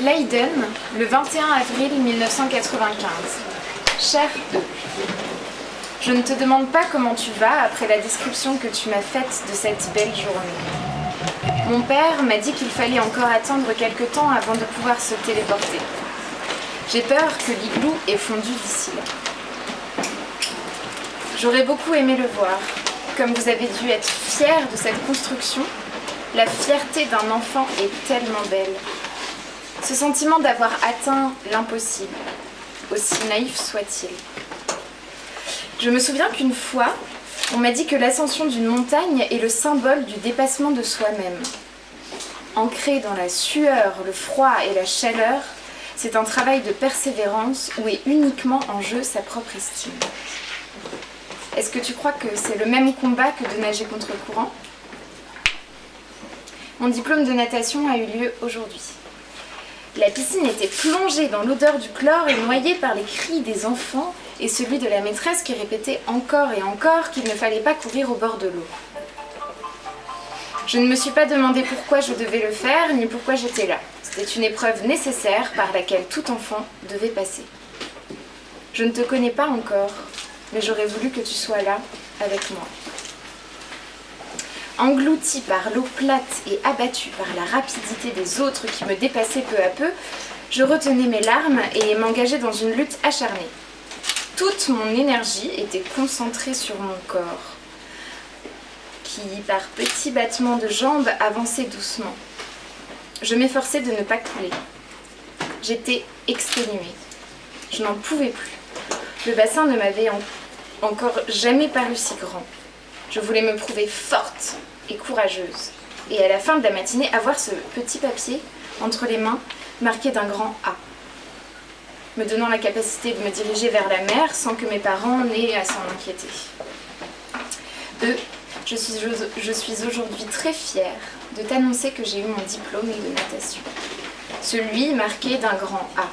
Leiden, le 21 avril 1995. Cher E, je ne te demande pas comment tu vas après la description que tu m'as faite de cette belle journée. Mon père m'a dit qu'il fallait encore attendre quelque temps avant de pouvoir se téléporter. J'ai peur que l'igloo ait fondu d'ici là. J'aurais beaucoup aimé le voir. Comme vous avez dû être fiers de cette construction, la fierté d'un enfant est tellement belle. Ce sentiment d'avoir atteint l'impossible, aussi naïf soit-il. Je me souviens qu'une fois, on m'a dit que l'ascension d'une montagne est le symbole du dépassement de soi-même. Ancré dans la sueur, le froid et la chaleur, c'est un travail de persévérance où est uniquement en jeu sa propre estime. Est-ce que tu crois que c'est le même combat que de nager contre courant ? Mon diplôme de natation a eu lieu aujourd'hui. La piscine était plongée dans l'odeur du chlore et noyée par les cris des enfants et celui de la maîtresse qui répétait encore et encore qu'il ne fallait pas courir au bord de l'eau. Je ne me suis pas demandé pourquoi je devais le faire ni pourquoi j'étais là. C'était une épreuve nécessaire par laquelle tout enfant devait passer. Je ne te connais pas encore, mais j'aurais voulu que tu sois là avec moi. Englouti par l'eau plate et abattu par la rapidité des autres qui me dépassaient peu à peu, je retenais mes larmes et m'engageais dans une lutte acharnée. Toute mon énergie était concentrée sur mon corps, qui, par petits battements de jambes, avançait doucement. Je m'efforçais de ne pas couler. J'étais exténuée. Je n'en pouvais plus. Le bassin ne m'avait encore jamais paru si grand. Je voulais me prouver forte et courageuse. Et à la fin de la matinée, avoir ce petit papier entre les mains, marqué d'un grand A, me donnant la capacité de me diriger vers la mer sans que mes parents n'aient à s'en inquiéter. Je suis aujourd'hui très fière de t'annoncer que j'ai eu mon diplôme de natation. Celui marqué d'un grand A.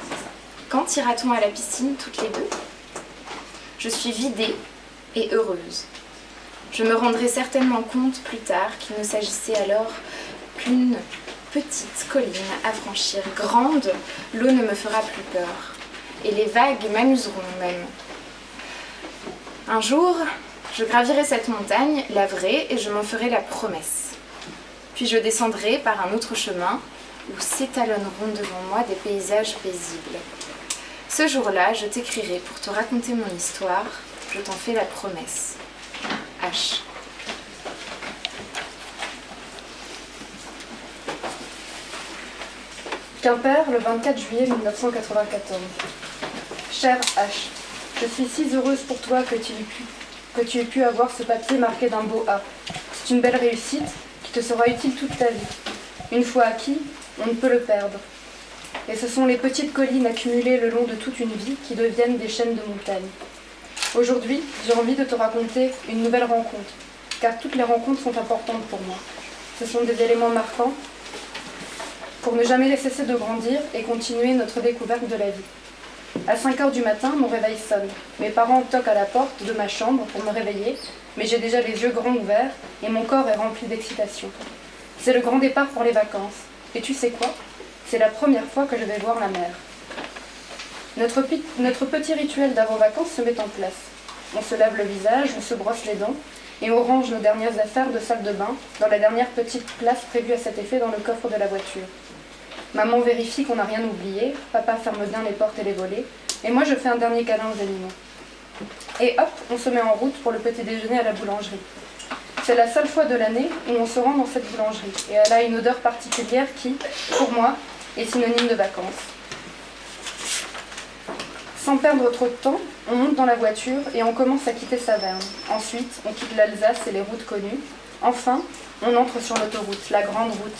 Quand ira-t-on à la piscine toutes les deux ? Je suis vidée et heureuse. Je me rendrai certainement compte plus tard qu'il ne s'agissait alors qu'une petite colline à franchir. Grande, l'eau ne me fera plus peur. Et les vagues m'amuseront même. Un jour, je gravirai cette montagne, la vraie, et je m'en ferai la promesse. Puis je descendrai par un autre chemin où s'étalonneront devant moi des paysages paisibles. Ce jour-là, je t'écrirai pour te raconter mon histoire. Je t'en fais la promesse. H. Quimper, le 24 juillet 1994. Cher H, je suis si heureuse pour toi que tu aies pu avoir ce papier marqué d'un beau A. C'est une belle réussite qui te sera utile toute ta vie. Une fois acquis, on ne peut le perdre. Et ce sont les petites collines accumulées le long de toute une vie qui deviennent des chaînes de montagnes. Aujourd'hui, j'ai envie de te raconter une nouvelle rencontre, car toutes les rencontres sont importantes pour moi. Ce sont des éléments marquants pour ne jamais cesser de grandir et continuer notre découverte de la vie. À 5h du matin, mon réveil sonne. Mes parents toquent à la porte de ma chambre pour me réveiller, mais j'ai déjà les yeux grands ouverts et mon corps est rempli d'excitation. C'est le grand départ pour les vacances. Et tu sais quoi ? C'est la première fois que je vais voir la mer. Notre petit rituel d'avant-vacances se met en place. On se lave le visage, on se brosse les dents et on range nos dernières affaires de salle de bain dans la dernière petite place prévue à cet effet dans le coffre de la voiture. Maman vérifie qu'on n'a rien oublié, papa ferme bien les portes et les volets, et moi je fais un dernier câlin aux animaux. Et hop, on se met en route pour le petit déjeuner à la boulangerie. C'est la seule fois de l'année où on se rend dans cette boulangerie, et elle a une odeur particulière qui, pour moi, est synonyme de vacances. Sans perdre trop de temps, on monte dans la voiture et on commence à quitter Saverne. Ensuite, on quitte l'Alsace et les routes connues. Enfin, on entre sur l'autoroute, la grande route.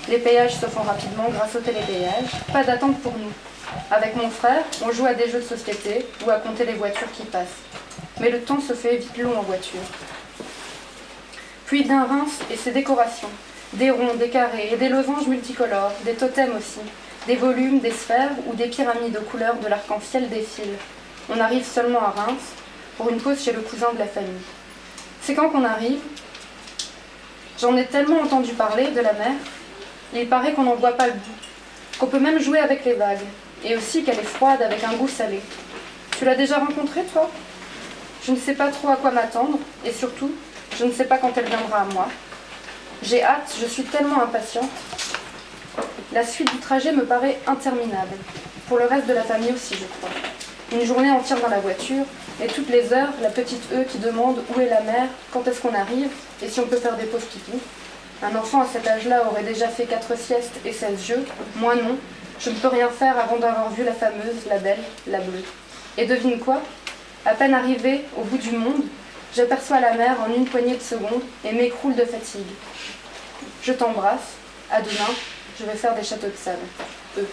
Les péages se font rapidement grâce au télépéage. Pas d'attente pour nous. Avec mon frère, on joue à des jeux de société ou à compter les voitures qui passent. Mais le temps se fait vite long en voiture. Puis vient Reims et ses décorations. Des ronds, des carrés et des losanges multicolores, des totems aussi. Des volumes, des sphères ou des pyramides aux couleurs de l'arc-en-ciel défilent. On arrive seulement à Reims pour une pause chez le cousin de la famille. C'est quand qu'on arrive ? J'en ai tellement entendu parler de la mer, il paraît qu'on n'en voit pas le bout. qu'on peut même jouer avec les vagues, et aussi qu'elle est froide avec un goût salé. Tu l'as déjà rencontrée, toi? Je ne sais pas trop à quoi m'attendre, et surtout, je ne sais pas quand elle viendra à moi. J'ai hâte, je suis tellement impatiente. La suite du trajet me paraît interminable. Pour le reste de la famille aussi, je crois. Une journée entière dans la voiture, et toutes les heures, la petite qui demande où est la mère, quand est-ce qu'on arrive, et si on peut faire des pauses pipi. Un enfant à cet âge-là aurait déjà fait 4 siestes et 16 jeux. Moi non, je ne peux rien faire avant d'avoir vu la fameuse, la belle, la bleue. Et devine quoi? À peine arrivée au bout du monde, j'aperçois la mère en une poignée de secondes et m'écroule de fatigue. Je t'embrasse, à demain, je vais faire des châteaux de sable.